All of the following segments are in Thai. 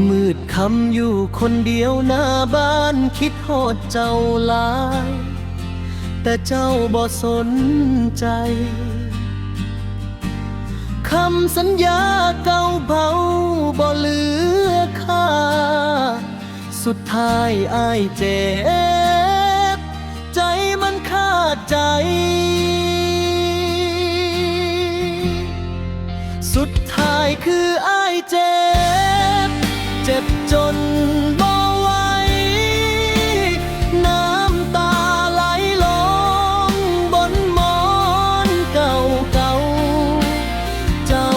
มืดคำอยู่คนเดียวหน้าบ้านคิดโหดเจ้าหลายแต่เจ้าบ่สนใจคำสัญญาเก่าเบาบ่เหลือค่าสุดท้ายอ้ายเจ็บใจมันขาดใจสุดท้ายคืออ้ายเจ็บจนบ่ไหวน้ำตาไหลลงบนหมอนเก่าเจ้า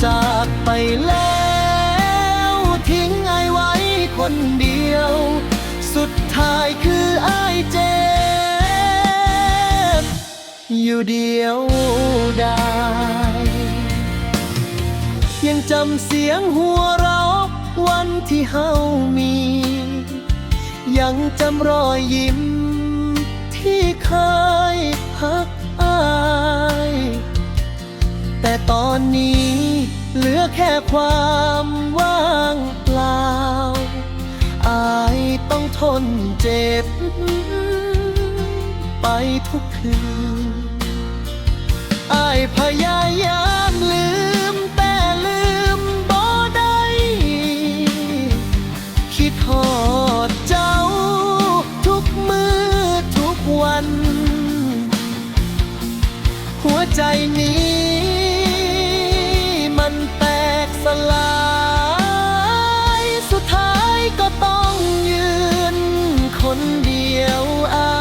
จากไปแล้วทิ้งอ้ายไว้คนเดียวสุดท้ายคืออ้ายเจ็บอยู่เดียวดายยังจำเสียงหัวเราะวันที่เฮามี ยังจำรอยยิ้มที่เคยพักอ้ายแต่ตอนนี้เหลือแค่ความว่างเปล่าอ้ายต้องทนเจ็บไปทุกคืนอ้ายพยายามลืมแต่ลืมบ่ได้คิดฮอดเจ้าทุกมื้อทุกวันหัวใจนี้มันแตกสลายสุดท้ายก็ต้องยืนคนเดียวอ้าย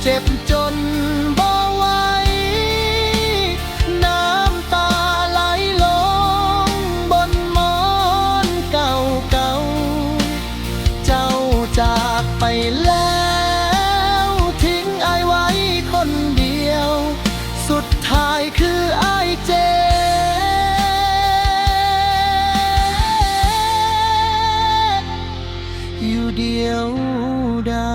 เจ็บจนบ่ไหวน้ำตาไหลลงบนหมอนเก่าเจ้าจากไปแล้วทิ้งอ้ายไว้คนเดียวสุดท้ายคืออ้ายเจ็บอยู่เดียวดาย